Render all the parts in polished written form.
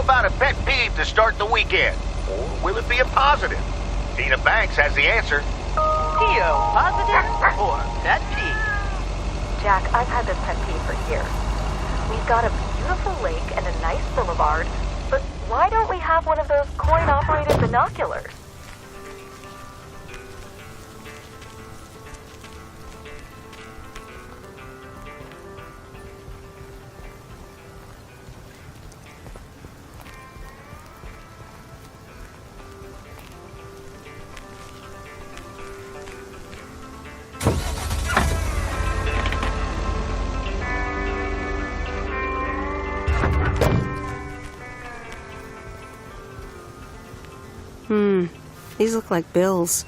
about a pet peeve to start the weekend? Or will it be a positive? Tina Banks has the answer. Theo, positive or pet peeve? Jack, I've had this pet peeve for years. We've got a beautiful lake and a nice boulevard, but why don't we have one of those coin-operated binoculars? These look like bills.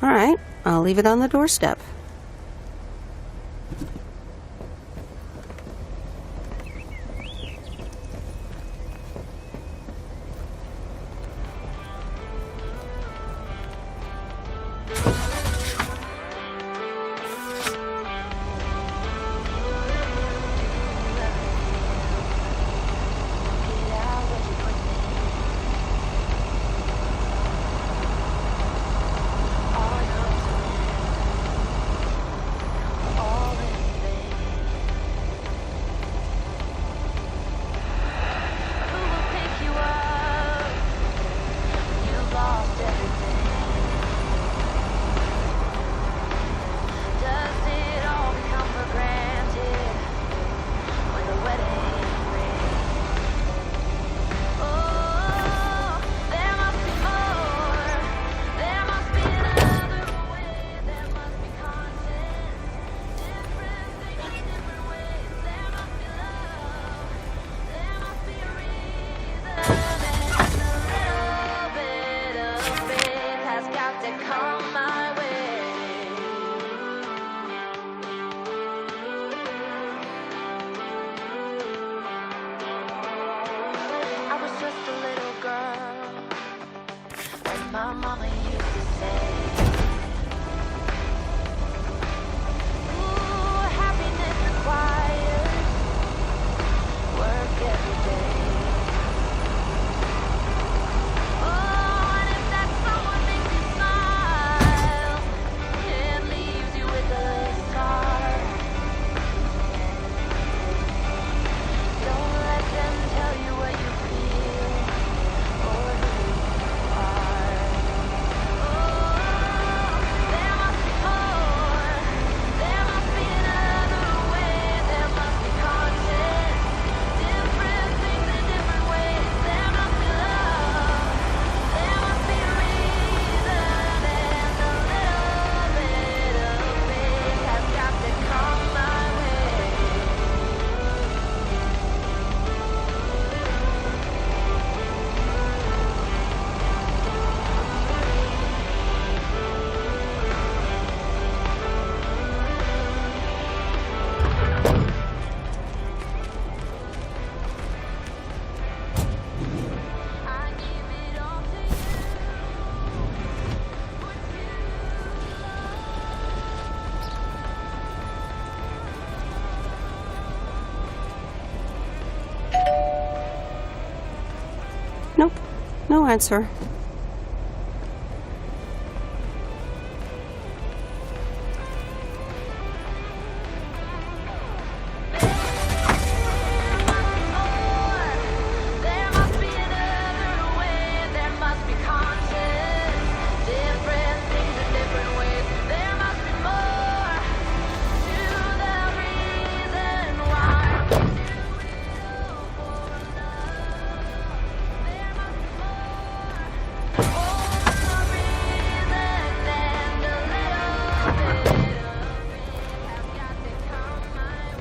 All right, I'll leave it on the doorstep. No answer.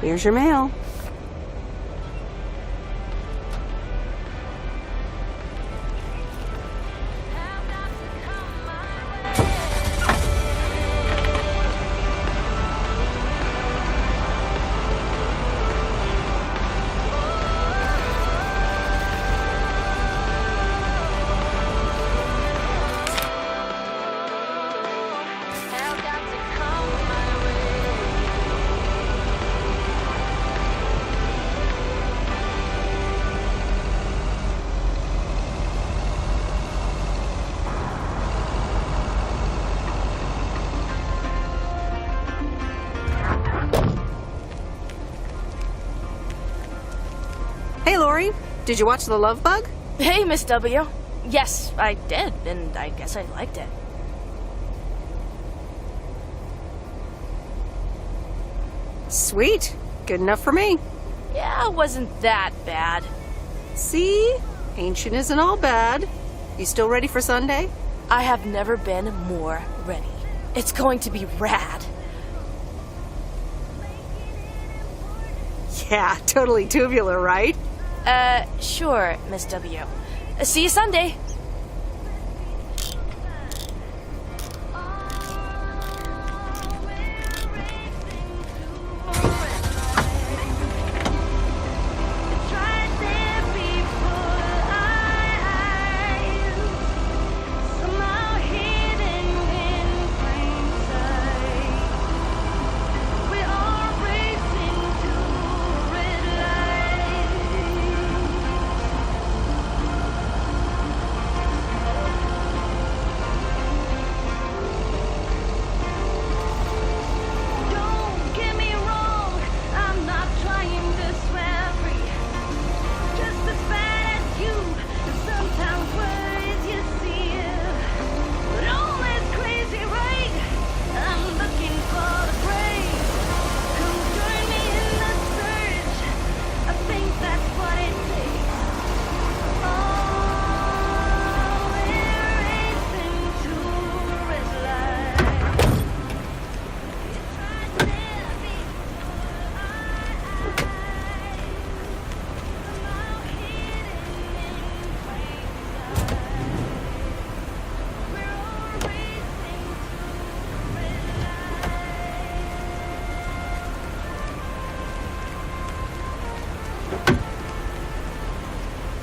Here's your mail. Hey, Lori. Did you watch The Love Bug? Hey, Miss W. Yes, I did, and I guess I liked it. Sweet. Good enough for me. Yeah, it wasn't that bad. See? Ancient isn't all bad. You still ready for Sunday? I have never been more ready. It's going to be rad. Yeah, totally tubular, right? Sure, Miss W. See you Sunday.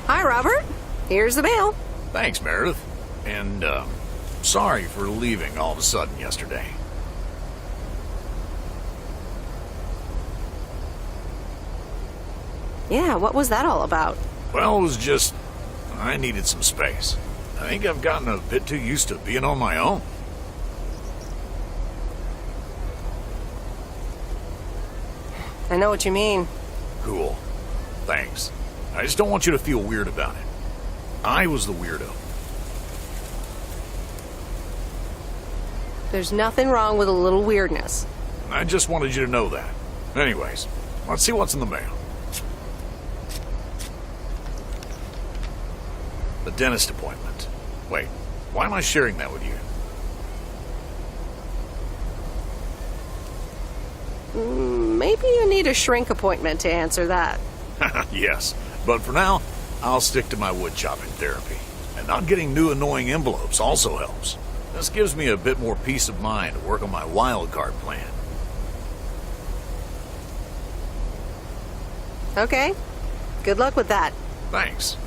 Hi, Robert. Here's the mail. Thanks, Meredith. And, sorry for leaving all of a sudden yesterday. Yeah, what was that all about? Well, it was just... I needed some space. I think I've gotten a bit too used to being on my own. I know what you mean. Cool. Thanks. I just don't want you to feel weird about it. I was the weirdo. There's nothing wrong with a little weirdness. I just wanted you to know that. Anyways, let's see what's in the mail. The dentist appointment. Wait, why am I sharing that with you? Maybe you need a shrink appointment to answer that. Yes, but for now, I'll stick to my wood chopping therapy. And not getting new annoying envelopes also helps. This gives me a bit more peace of mind to work on my wild card plan. Okay. Good luck with that. Thanks.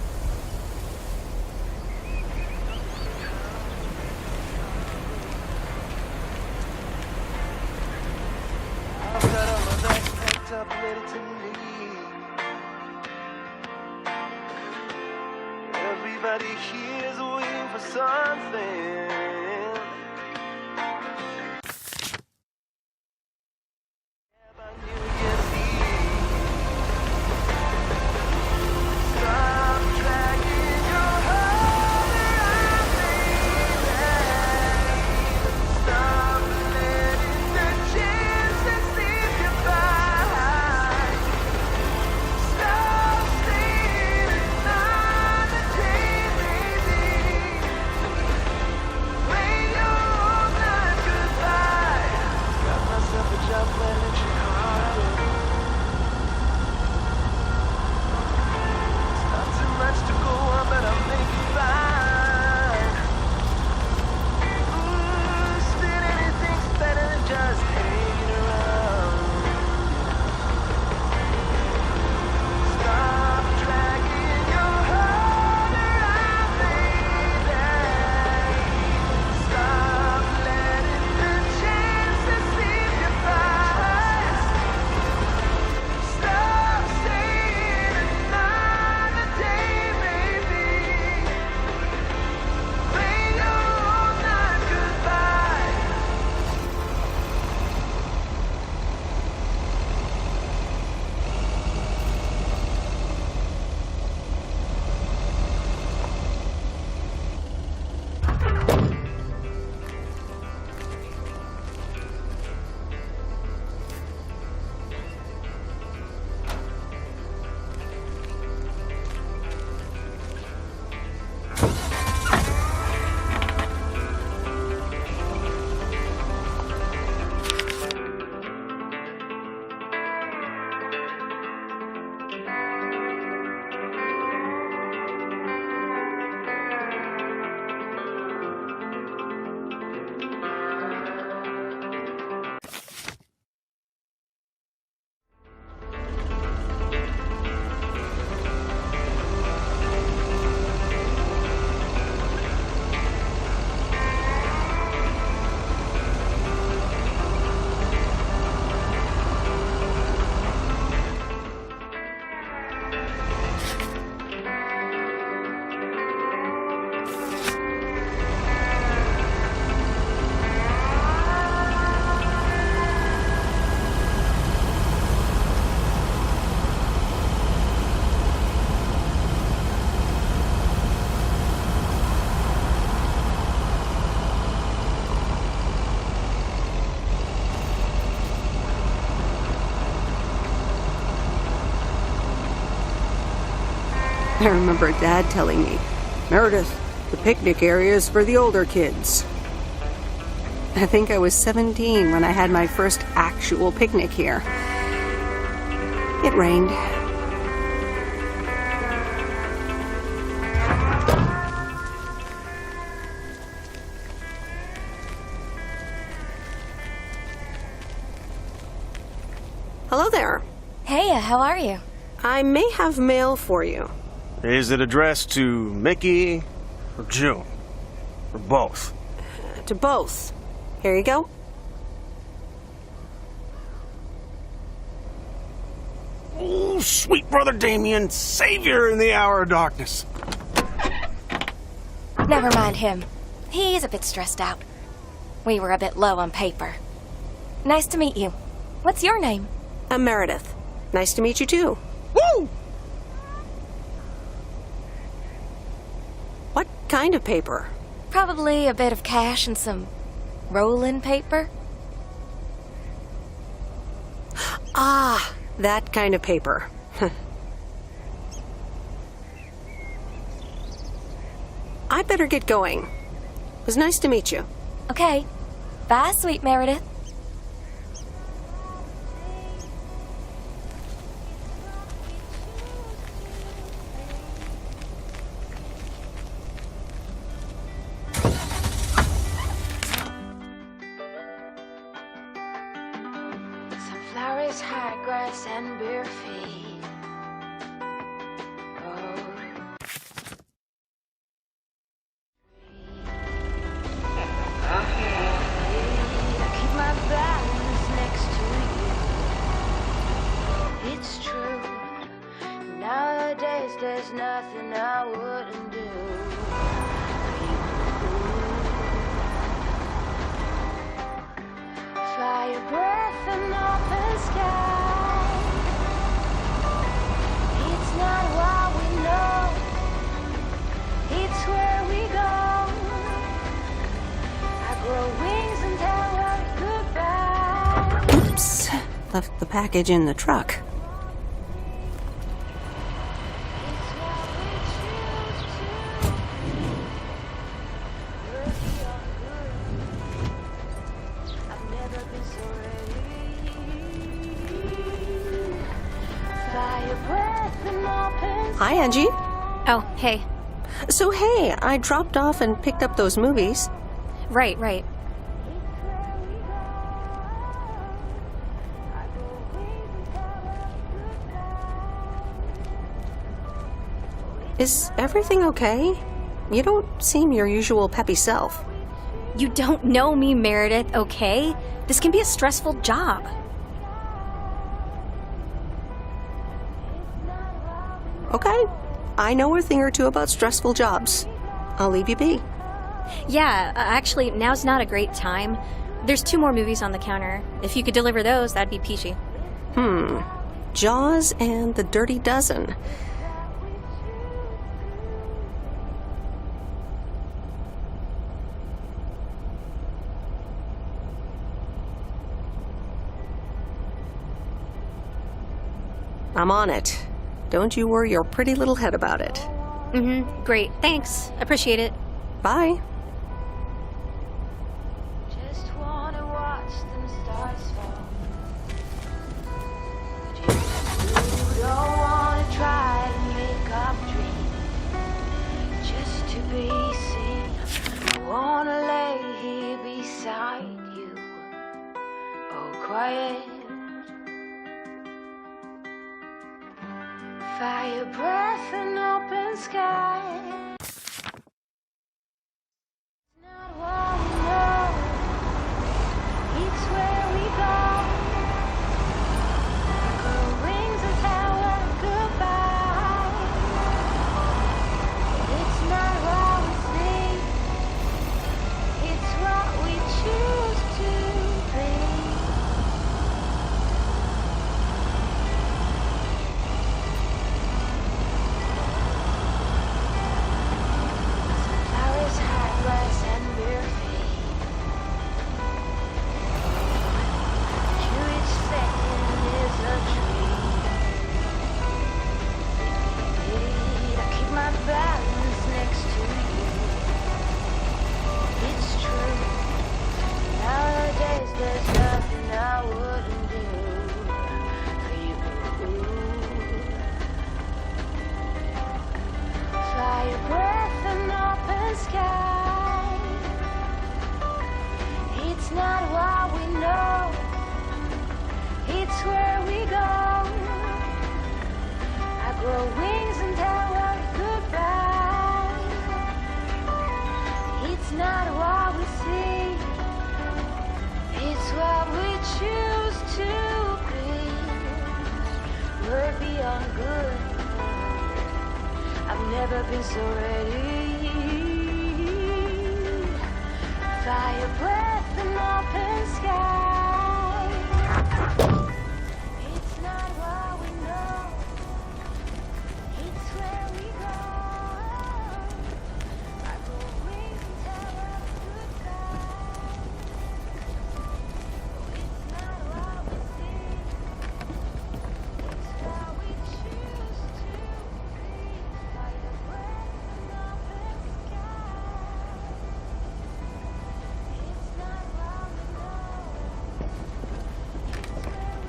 Everybody here's something. I remember Dad telling me, Meredith, the picnic area is for the older kids. I think I was 17 when I had my first actual picnic here. It rained. Hello there. Hey, how are you? I may have mail for you. Is it addressed to Mickey or June? Or both? To both. Here you go. Oh, sweet brother Damien, savior in the hour of darkness. Never mind him. He's a bit stressed out. We were a bit low on paper. Nice to meet you. What's your name? I'm Meredith. Nice to meet you too. Woo! What kind of paper? Probably a bit of cash and some roll-in paper. Ah, that kind of paper. I better get going. It was nice to meet you. Okay. Bye, sweet Meredith. Sunflowers, high grass, and bare feet. Oh. I keep my balance next to you. It's true. Nowadays, there's nothing I wouldn't do. People Fire breath and open sky. It's not what we know, it's where we go. I grow wings and tell her goodbye. Oops. Left the package in the truck. It's what we choose to. We're beyond good. I've never been so ready. Fire breath and open Hi, Angie. Oh, hey. So, hey, I dropped off and picked up those movies. Right. Is everything okay? You don't seem your usual peppy self. You don't know me, Meredith, okay? This can be a stressful job. Okay, I know a thing or two about stressful jobs. I'll leave you be. Yeah, actually, now's not a great time. There's 2 more movies on the counter. If you could deliver those, that'd be peachy. Jaws and The Dirty Dozen. I'm on it. Don't you worry your pretty little head about it. Great. Thanks. Appreciate it. Bye. Just wanna watch them stars fall. You don't wanna try to make up dreams just to be seen. I wanna lay here beside you, oh quiet. Fire breath and open sky. Not what we know, it's where we go. Grow wings and tell her goodbye. It's not what we see, it's what we choose to be. Flowers, high grass, and bare feet. To each second is a treat. I keep my balance next to you. It's true. Nowadays there's nothing I wouldn't do for you. Fire breath and open sky. It's not what we know, it's where we go. I grow wings and tell her goodbye. It's not what we see, it's what we choose to be. We're beyond good. I've never been so ready. Fire breath and open sky. It's not what we know, it's where we go. I go wings and tell her goodbye. It's not what we see, it's what we choose to be. Fire breath and open sky. It's not what we know, it's where we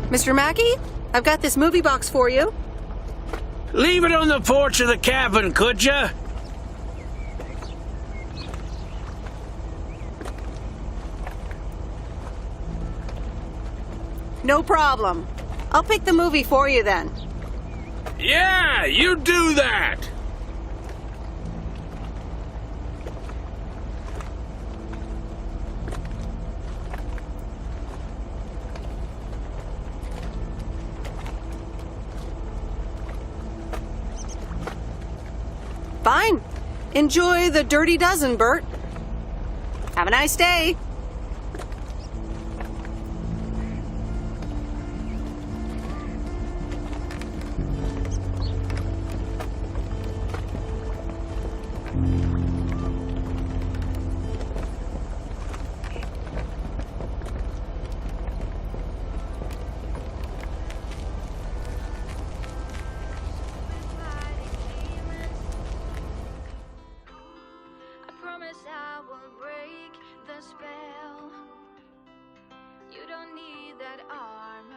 Mr. Mackey, I've got this movie box for you. Leave it on the porch of the cabin, could ya? No problem. I'll pick the movie for you then. Yeah, you do that! Fine. Enjoy the Dirty Dozen, Bert. Have a nice day. I won't break the spell. You don't need that armor.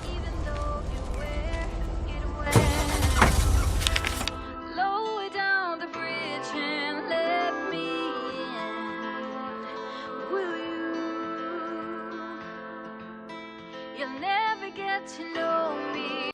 Even though you wear it well. Lower down the bridge and let me in. Will you? You'll never get to know me.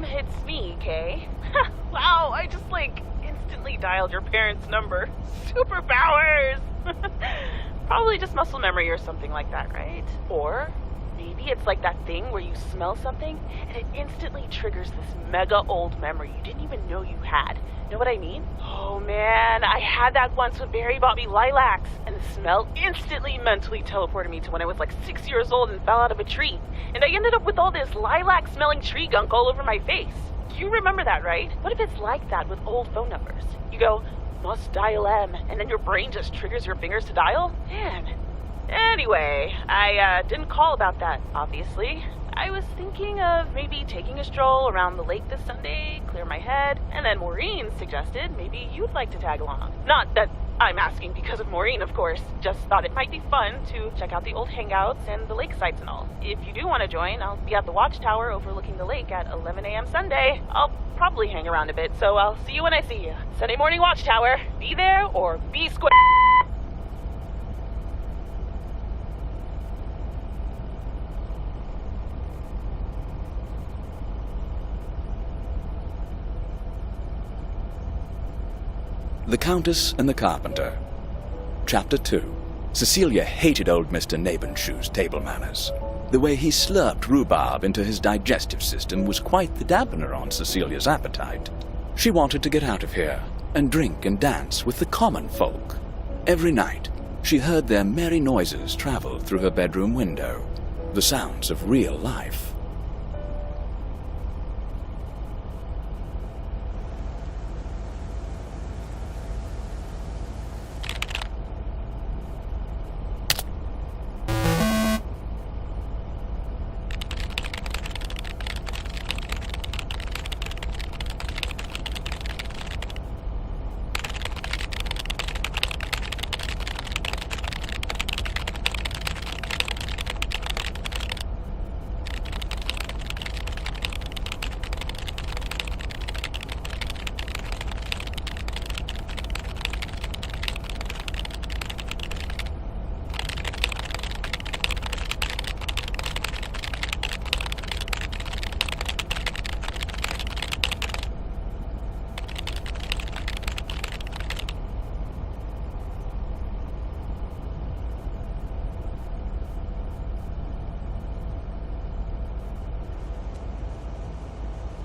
It's me, Kay. Wow, I just, instantly dialed your parents' number. Superpowers! Probably just muscle memory or something like that, right? Or maybe it's like that thing where you smell something and it instantly triggers this mega old memory you didn't even know you had. Know what I mean? Oh man, I had that once when Barry bought me lilacs, and the smell instantly mentally teleported me to when I was 6 years old and fell out of a tree. And I ended up with all this lilac-smelling tree gunk all over my face. You remember that, right? What if it's like that with old phone numbers? You go, must dial M, and then your brain just triggers your fingers to dial? Man. Anyway, I didn't call about that, obviously. I was thinking of maybe taking a stroll around the lake this Sunday, clear my head, and then Maureen suggested maybe you'd like to tag along. Not that I'm asking because of Maureen, of course. Just thought it might be fun to check out the old hangouts and the lake sites and all. If you do want to join, I'll be at the watchtower overlooking the lake at 11 a.m. Sunday. I'll probably hang around a bit, so I'll see you when I see you. Sunday morning watchtower. Be there or be square. The Countess and the Carpenter. Chapter 2. Cecilia hated old Mr. Nabenshoe's table manners. The way he slurped rhubarb into his digestive system was quite the dampener on Cecilia's appetite. She wanted to get out of here and drink and dance with the common folk. Every night, she heard their merry noises travel through her bedroom window, the sounds of real life.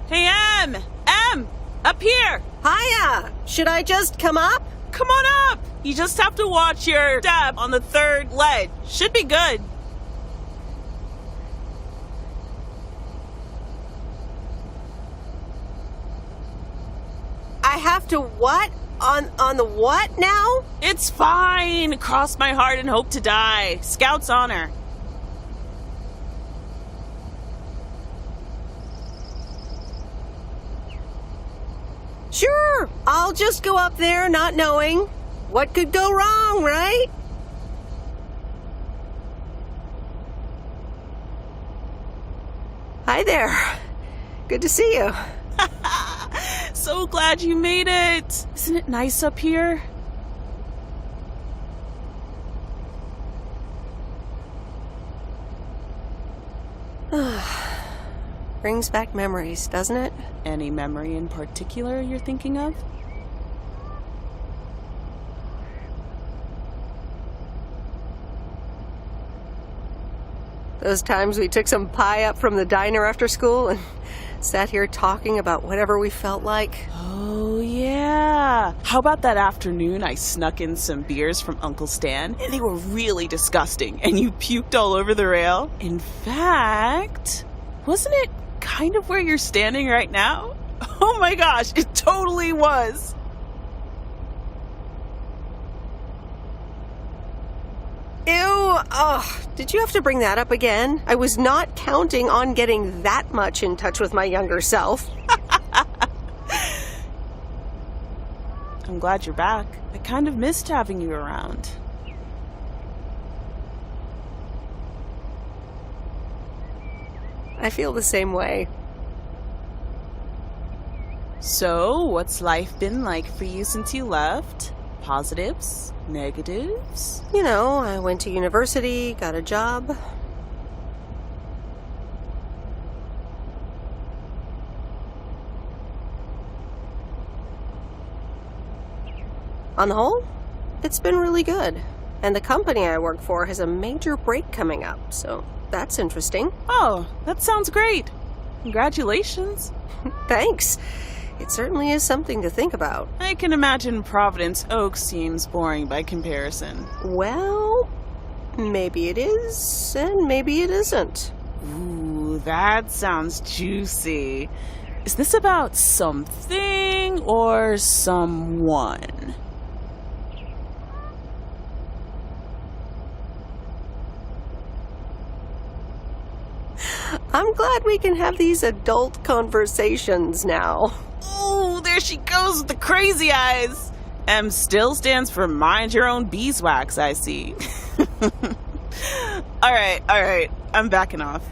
Hey, Em! Em! Up here! Hiya! Should I just come up? Come on up! You just have to watch your step on the third ledge. Should be good. I have to what? On the what now? It's fine. Cross my heart and hope to die. Scout's honor. Sure, I'll just go up there not knowing. What could go wrong, right? Hi there. Good to see you. So glad you made it. Isn't it nice up here? Brings back memories, doesn't it? Any memory in particular you're thinking of? Those times we took some pie up from the diner after school and sat here talking about whatever we felt like. Oh, yeah. How about that afternoon I snuck in some beers from Uncle Stan, and they were really disgusting, and you puked all over the rail? In fact, wasn't it kind of where you're standing right now? Oh my gosh, it totally was. Ew, oh, did you have to bring that up again? I was not counting on getting that much in touch with my younger self. I'm glad you're back. I kind of missed having you around. I feel the same way. So, what's life been like for you since you left? Positives? Negatives? You know, I went to university, got a job. On the whole, it's been really good. And the company I work for has a major break coming up, so that's interesting. Oh, that sounds great. Congratulations. Thanks. It certainly is something to think about. I can imagine Providence Oaks seems boring by comparison. Well, maybe it is, and maybe it isn't. Ooh, that sounds juicy. Is this about something or someone? I'm glad we can have these adult conversations now. Ooh, there she goes with the crazy eyes. M still stands for mind your own beeswax, I see. All right, I'm backing off.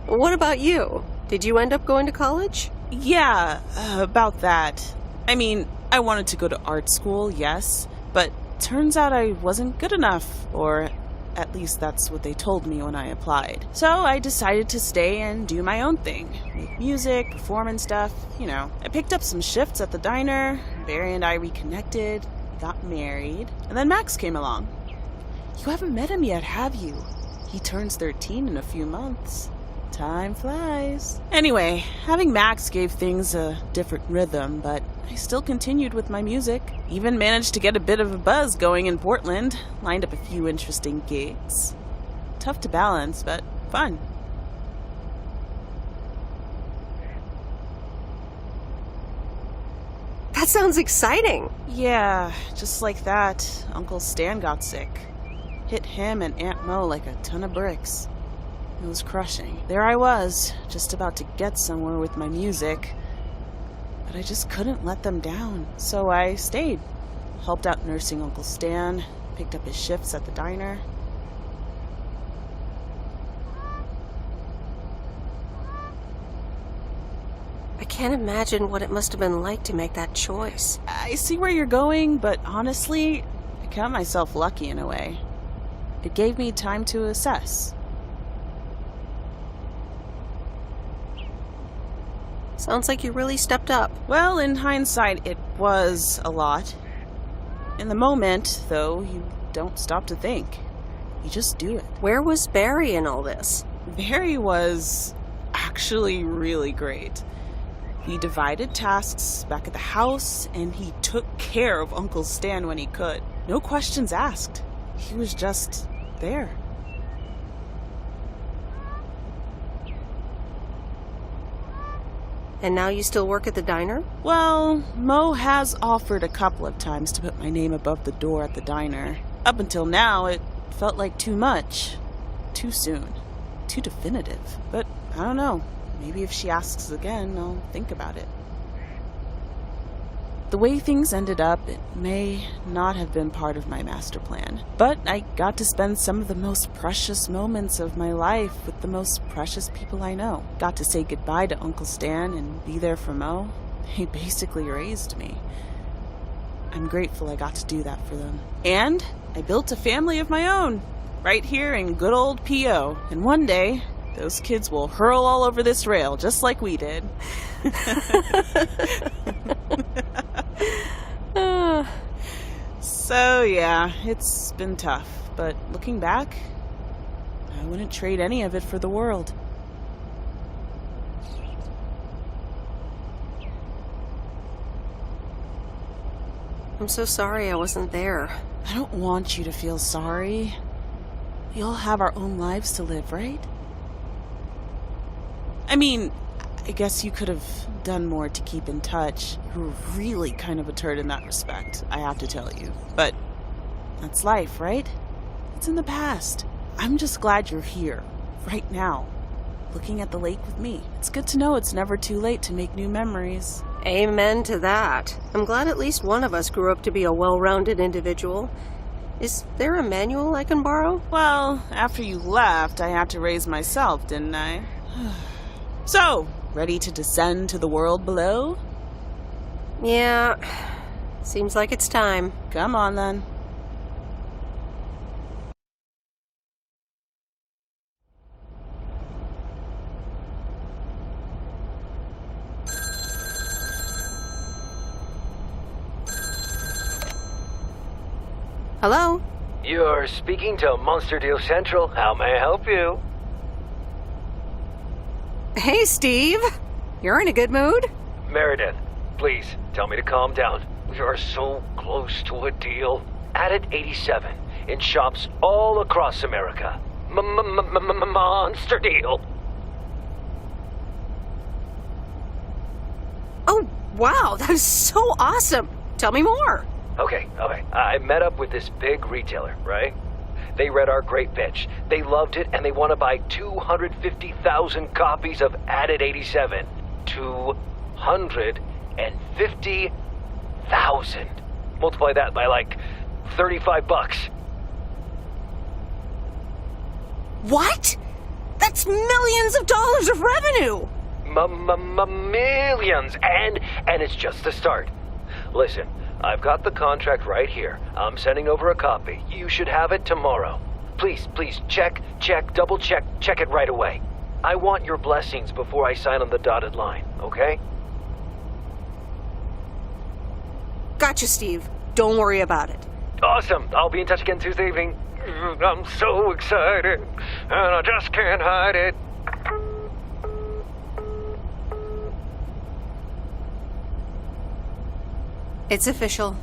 What about you? Did you end up going to college? Yeah, about that. I mean, I wanted to go to art school, yes, but turns out I wasn't good enough, or at least that's what they told me when I applied. So I decided to stay and do my own thing. Make music, perform and stuff, you know. I picked up some shifts at the diner, Barry and I reconnected, got married, and then Max came along. You haven't met him yet, have you? He turns 13 in a few months. Time flies. Anyway, having Max gave things a different rhythm, but I still continued with my music. Even managed to get a bit of a buzz going in Portland. Lined up a few interesting gigs. Tough to balance, but fun. That sounds exciting. Yeah, just like that, Uncle Stan got sick. Hit him and Aunt Mo like a ton of bricks. It was crushing. There I was, just about to get somewhere with my music, but I just couldn't let them down. So I stayed. Helped out nursing Uncle Stan, picked up his shifts at the diner. I can't imagine what it must have been like to make that choice. I see where you're going, but honestly, I count myself lucky in a way. It gave me time to assess. Sounds like you really stepped up. Well, in hindsight, it was a lot. In the moment, though, you don't stop to think. You just do it. Where was Barry in all this? Barry was actually really great. He divided tasks back at the house, and he took care of Uncle Stan when he could. No questions asked. He was just there. And now you still work at the diner? Well, Mo has offered a couple of times to put my name above the door at the diner. Up until now, it felt like too much. Too soon. Too definitive. But I don't know. Maybe if she asks again, I'll think about it. The way things ended up, it may not have been part of my master plan. But I got to spend some of the most precious moments of my life with the most precious people I know. Got to say goodbye to Uncle Stan and be there for Mo. He basically raised me. I'm grateful I got to do that for them. And I built a family of my own, right here in good old P.O. And one day, those kids will hurl all over this rail, just like we did. So, yeah, it's been tough. But looking back, I wouldn't trade any of it for the world. I'm so sorry I wasn't there. I don't want you to feel sorry. We all have our own lives to live, right? I mean, I guess you could have done more to keep in touch. You were really kind of a turd in that respect, I have to tell you. But that's life, right? It's in the past. I'm just glad you're here, right now, looking at the lake with me. It's good to know it's never too late to make new memories. Amen to that. I'm glad at least one of us grew up to be a well-rounded individual. Is there a manual I can borrow? Well, after you left, I had to raise myself, didn't I? So, ready to descend to the world below? Yeah, seems like it's time. Come on, then. Hello? You're speaking to Monster Deal Central. How may I help you? Hey, Steve. You're in a good mood? Meredith, please tell me to calm down. We are so close to a deal. Added 87 in shops all across America. Monster Deal. Oh, wow, that is so awesome. Tell me more. Okay. I met up with this big retailer, right? They read our great pitch. They loved it, and they want to buy 250,000 copies of Added 87. 250,000. Multiply that by like $35. What? That's millions of dollars of revenue. Millions, and it's just the start. Listen. I've got the contract right here. I'm sending over a copy. You should have it tomorrow. Please, check, double check it right away. I want your blessings before I sign on the dotted line, okay? Gotcha, Steve. Don't worry about it. Awesome. I'll be in touch again Tuesday evening. I'm so excited, and I just can't hide it. It's official.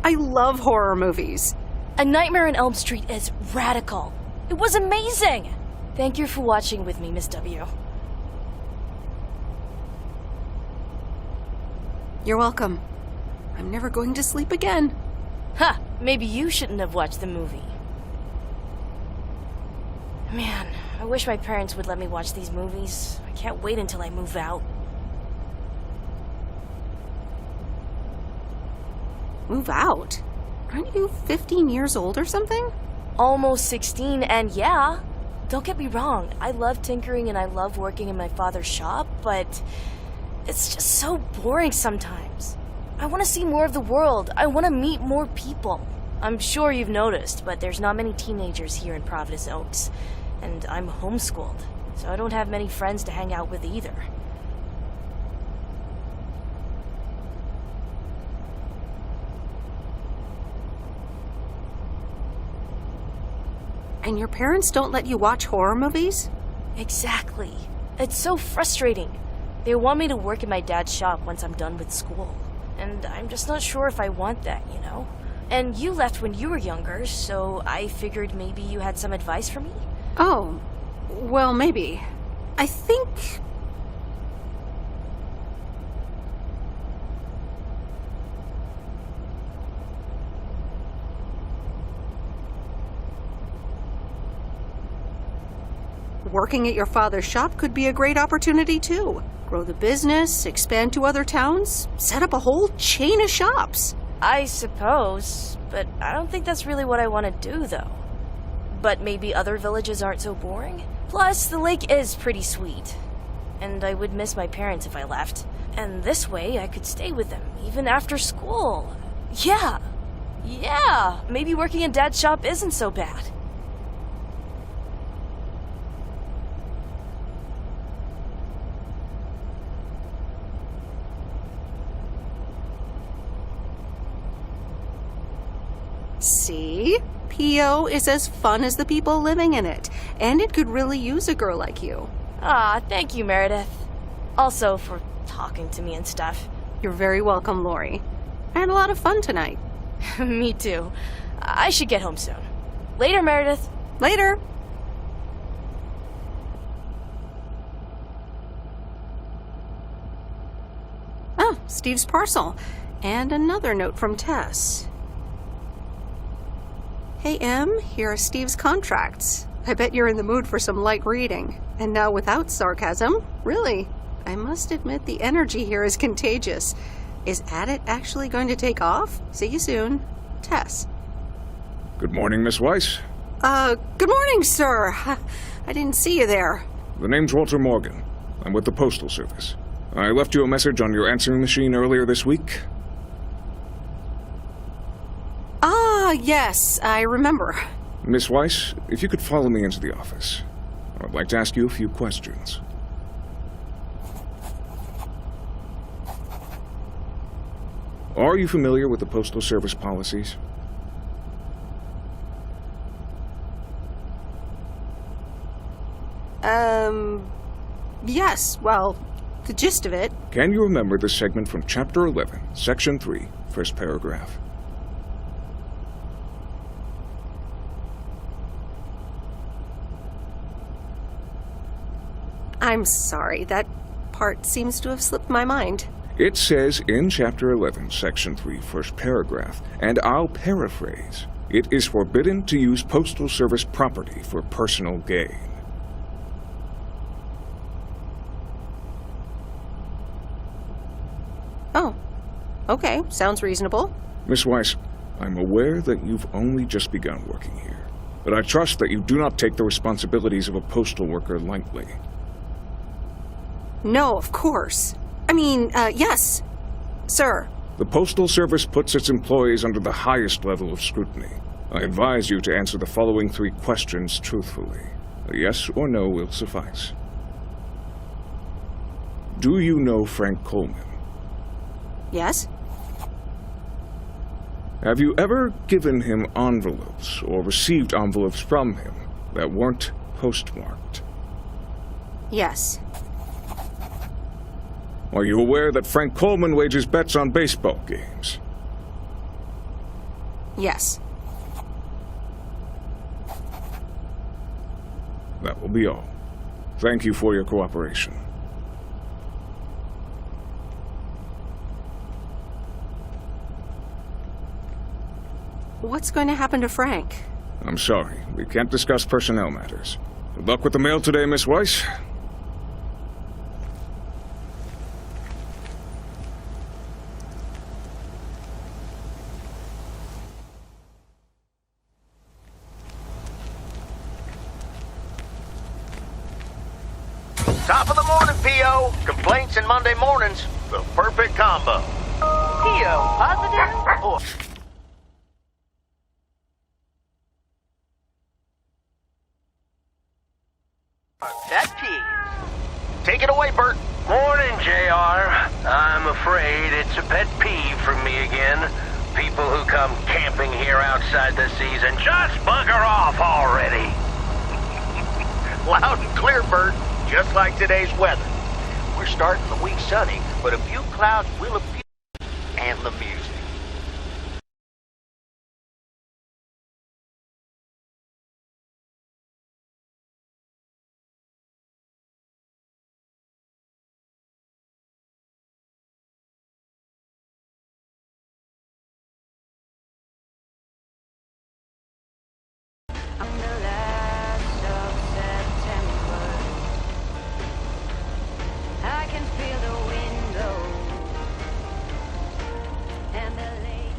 I love horror movies. A Nightmare on Elm Street is radical. It was amazing. Thank you for watching with me, Miss W. You're welcome. I'm never going to sleep again. Ha! Maybe you shouldn't have watched the movie. Man, I wish my parents would let me watch these movies. I can't wait until I move out. Move out? Aren't you 15 years old or something? Almost 16, and yeah. Don't get me wrong, I love tinkering and I love working in my father's shop, but it's just so boring sometimes. I want to see more of the world. I want to meet more people. I'm sure you've noticed, but there's not many teenagers here in Providence Oaks. And I'm homeschooled, so I don't have many friends to hang out with either. And your parents don't let you watch horror movies? Exactly. It's so frustrating. They want me to work in my dad's shop once I'm done with school. And I'm just not sure if I want that, you know? And you left when you were younger, so I figured maybe you had some advice for me? Oh, well, maybe. I think... working at your father's shop could be a great opportunity, too. Grow the business, expand to other towns, set up a whole chain of shops. I suppose, but I don't think that's really what I want to do, though. But maybe other villages aren't so boring? Plus, the lake is pretty sweet. And I would miss my parents if I left. And this way, I could stay with them, even after school. Yeah! Maybe working in Dad's shop isn't so bad. See? P.O. is as fun as the people living in it, and it could really use a girl like you. Ah, thank you, Meredith. Also for talking to me and stuff. You're very welcome, Lori. I had a lot of fun tonight. Me too. I should get home soon. Later, Meredith. Later. Oh, Steve's parcel. And another note from Tess. Hey, Em, here are Steve's contracts. I bet you're in the mood for some light reading. And now without sarcasm, really. I must admit the energy here is contagious. Is Adit actually going to take off? See you soon. Tess. Good morning, Miss Weiss. Good morning, sir. I didn't see you there. The name's Walter Morgan. I'm with the Postal Service. I left you a message on your answering machine earlier this week. Ah, yes, I remember. Miss Weiss, if you could follow me into the office. I'd like to ask you a few questions. Are you familiar with the Postal Service policies? Yes, well, the gist of it. Can you remember the segment from Chapter 11, Section 3, first paragraph? I'm sorry, that part seems to have slipped my mind. It says in Chapter 11, Section 3, first paragraph, and I'll paraphrase, it is forbidden to use Postal Service property for personal gain. Oh, okay, sounds reasonable. Miss Weiss, I'm aware that you've only just begun working here, but I trust that you do not take the responsibilities of a postal worker lightly. No, of course. I mean, yes, sir. The Postal Service puts its employees under the highest level of scrutiny. I advise you to answer the following 3 questions truthfully. A yes or no will suffice. Do you know Frank Coleman? Yes? Have you ever given him envelopes or received envelopes from him that weren't postmarked? Yes. Are you aware that Frank Coleman wagers bets on baseball games? Yes. That will be all. Thank you for your cooperation. What's going to happen to Frank? I'm sorry. We can't discuss personnel matters. Good luck with the mail today, Miss Weiss. Top of the morning, P.O. Complaints and Monday mornings. The perfect combo. P.O. Positive or... Pet peeve. Take it away, Bert. Morning, JR. I'm afraid it's a pet peeve from me again. people who come camping here outside the season, just bugger off already. Loud and clear, Bert, just like today's weather. We're starting the week sunny, but a few clouds will appear, and the music. On the last of September, I can feel the wind blow, and the lake.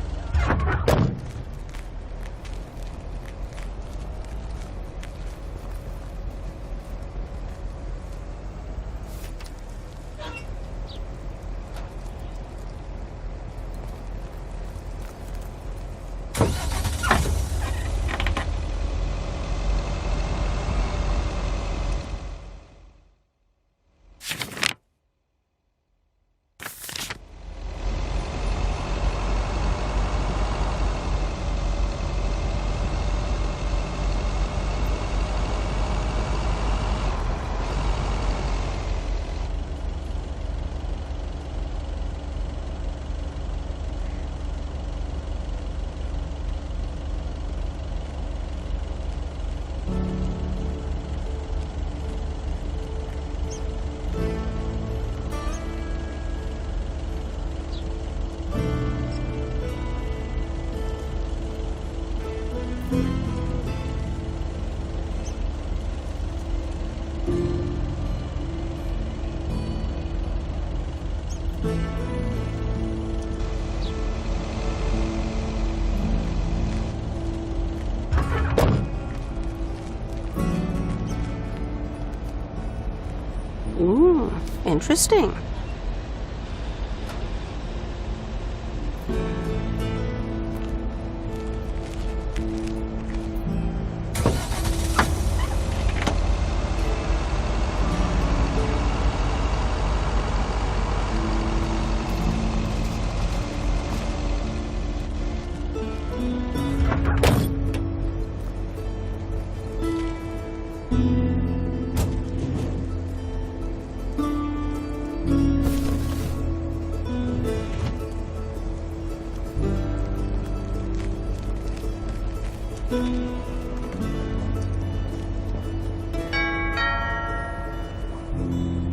Ooh, interesting.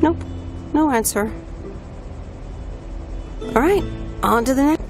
Nope, no answer. All right, on to the next.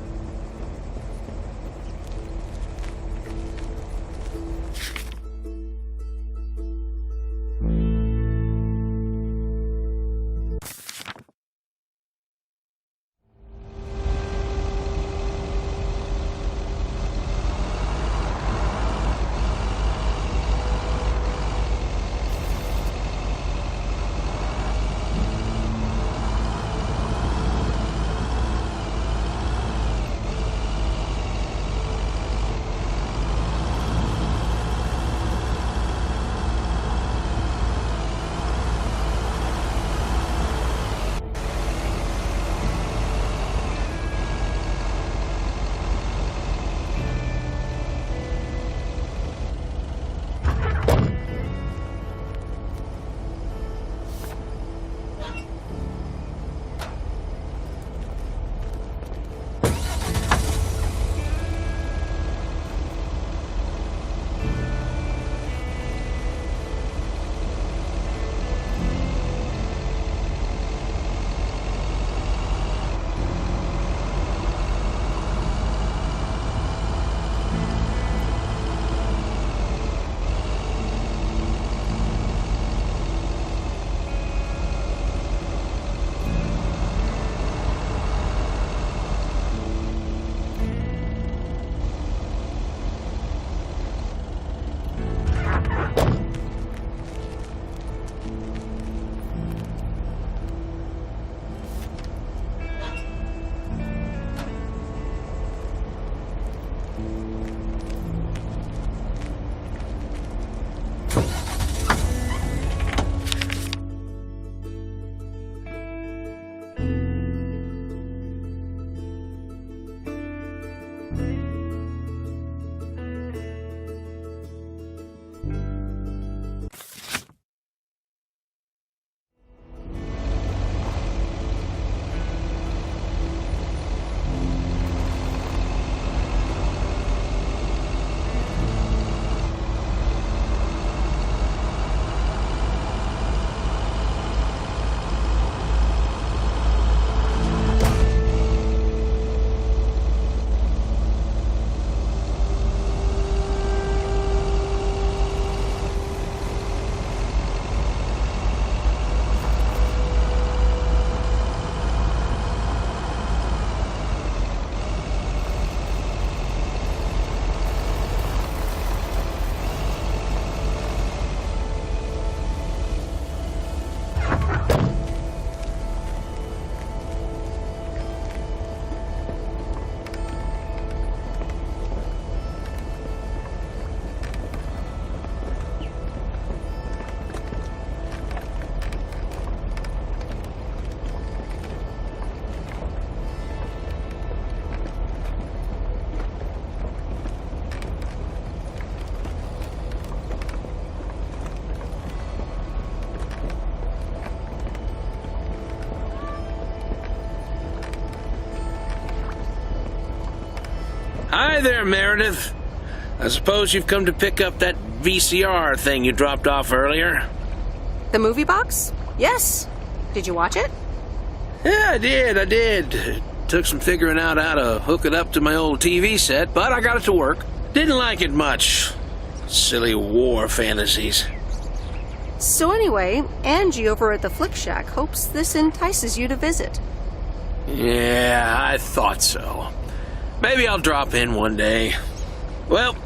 Hi there, Meredith. I suppose you've come to pick up that VCR thing you dropped off earlier? The movie box? Yes. Did you watch it? Yeah, I did. It took some figuring out how to hook it up to my old TV set, but I got it to work. Didn't like it much. Silly war fantasies. So anyway, Angie over at the Flick Shack hopes this entices you to visit. Yeah, I thought so. Maybe I'll drop in one day. Well,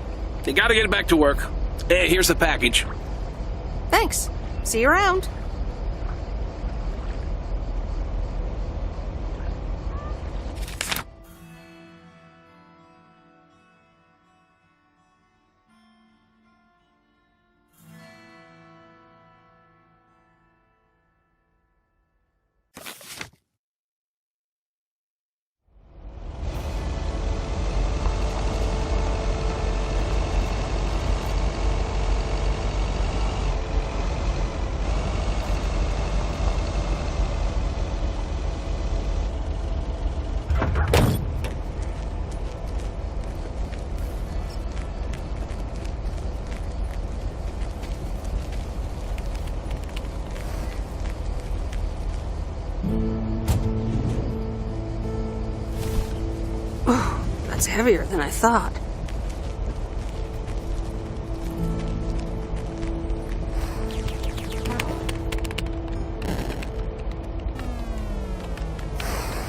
you gotta get back to work. Hey, here's the package. Thanks. See you around. That's heavier than I thought.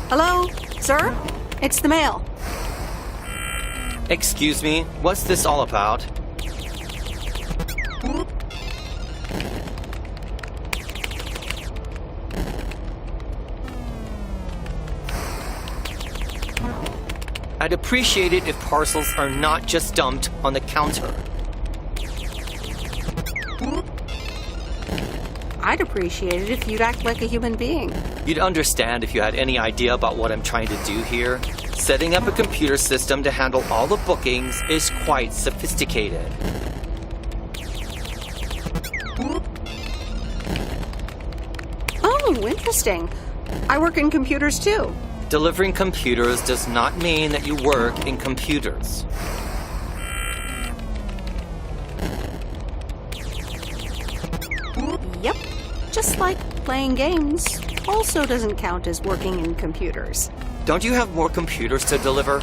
Hello, sir? It's the mail. Excuse me, what's this all about? I'd appreciate it if parcels are not just dumped on the counter. I'd appreciate it if you'd act like a human being. You'd understand if you had any idea about what I'm trying to do here. Setting up a computer system to handle all the bookings is quite sophisticated. Oh, interesting. I work in computers too. Delivering computers does not mean that you work in computers. Yep. Just like playing games also doesn't count as working in computers. Don't you have more computers to deliver?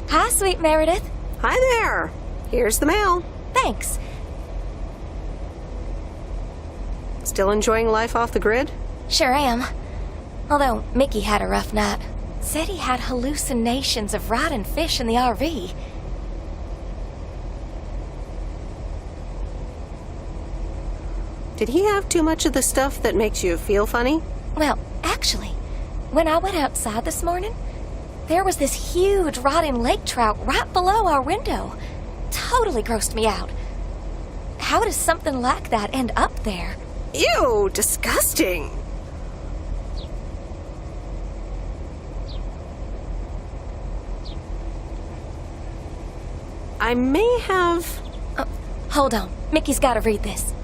Hi, sweet Meredith. Hi there. Here's the mail. Thanks. Still enjoying life off the grid? Sure am. Although Mickey had a rough night. Said he had hallucinations of riding fish in the RV. Did he have too much of the stuff that makes you feel funny? Well, actually, when I went outside this morning, there was this huge rotting lake trout right below our window. Totally grossed me out. How does something like that end up there? Ew, disgusting. I may have... Hold on. Mickey's gotta read this.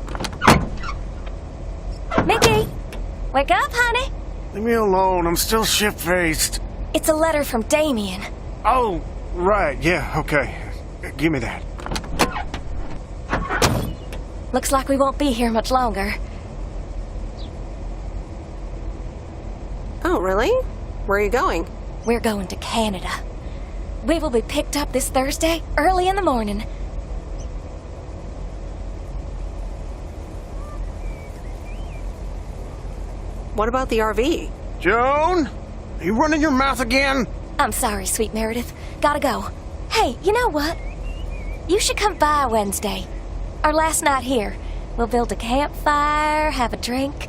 Mickey! Wake up, honey! Leave me alone. I'm still shit-faced. It's a letter from Damien. Oh, right. Yeah, okay. Give me that. Looks like we won't be here much longer. Oh, really? Where are you going? We're going to Canada. We will be picked up this Thursday, early in the morning. What about the RV? Joan? Are you running your mouth again? I'm sorry, sweet Meredith. Gotta go. Hey, you know what? You should come by Wednesday. Our last night here. We'll build a campfire, have a drink,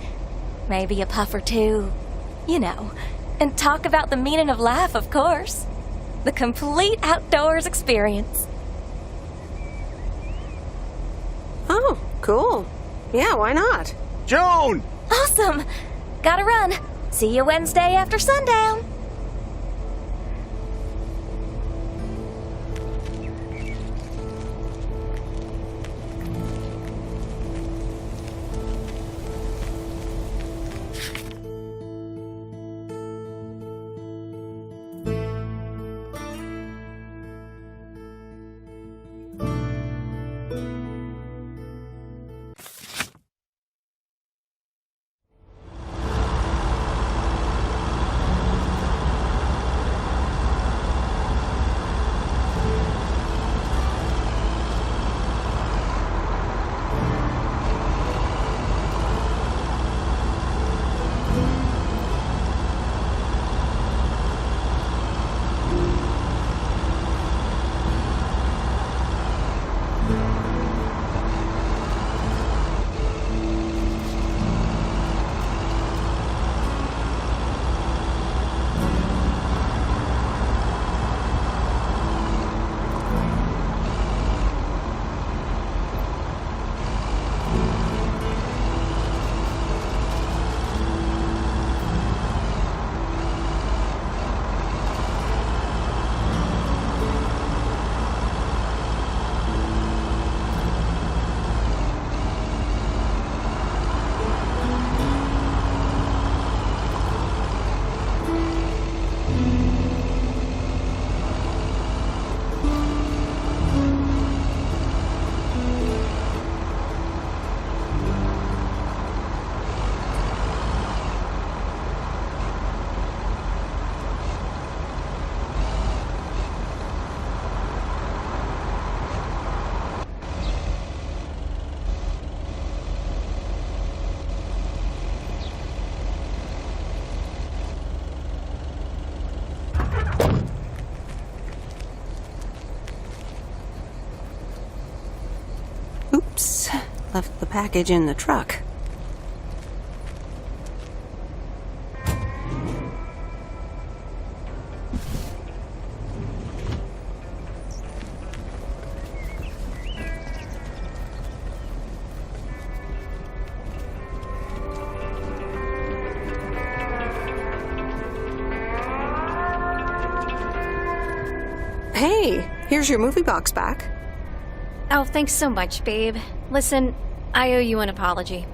maybe a puff or two, you know, and talk about the meaning of life, of course. The complete outdoors experience. Oh, cool. Yeah, why not? Joan! Awesome! Gotta run. See you Wednesday after sundown. Oops, left the package in the truck. Hey, here's your movie box back. Oh, thanks so much, babe. Listen, I owe you an apology.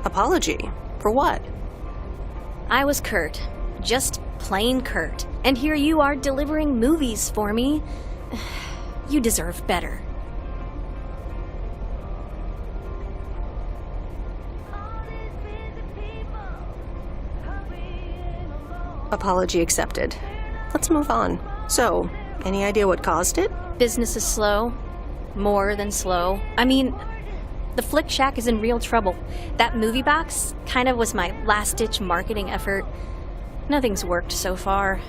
Apology? For what? I was Kurt. Just plain Kurt. And here you are delivering movies for me. You deserve better. Apology accepted. Let's move on. So, any idea what caused it? Business is slow. More than slow. I mean, the Flick Shack is in real trouble. That movie box kind of was my last-ditch marketing effort. Nothing's worked so far.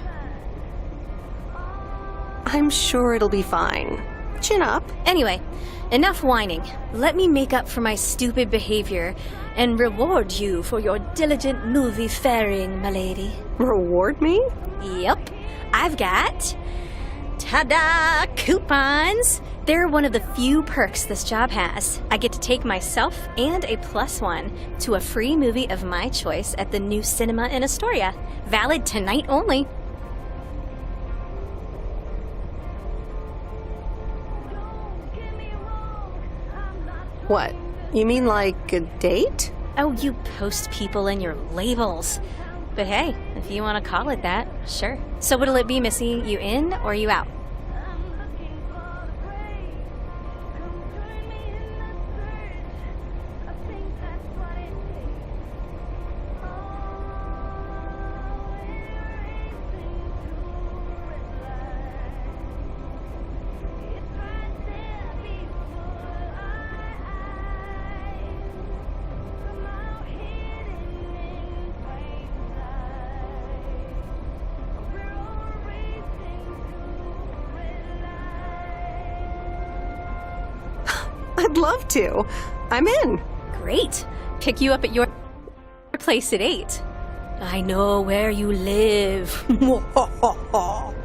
I'm sure it'll be fine. Chin up. Anyway, Enough whining. Let me make up for my stupid behavior and reward you for your diligent movie faring, milady. Reward me? Yep. I've got... ta-da! Coupons! They're one of the few perks this job has. I get to take myself and a +1 to a free movie of my choice at the new cinema in Astoria. Valid tonight only. What? You mean like a date? Oh, you post people and your labels. But hey, if you want to call it that, sure. So what'll it be, Missy? You in or you out? I'd love to. I'm in. Great. Pick you up at your place at 8. I know where you live.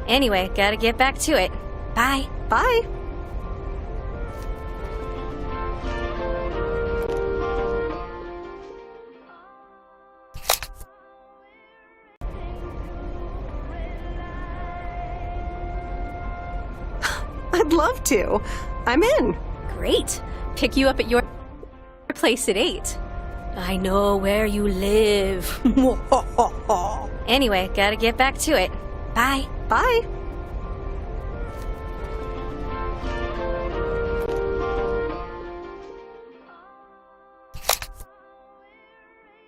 Anyway, gotta get back to it. Bye. Bye. I'd love to. I'm in. Great. Pick you up at your place at 8. I know where you live. Anyway, gotta get back to it. Bye. Bye.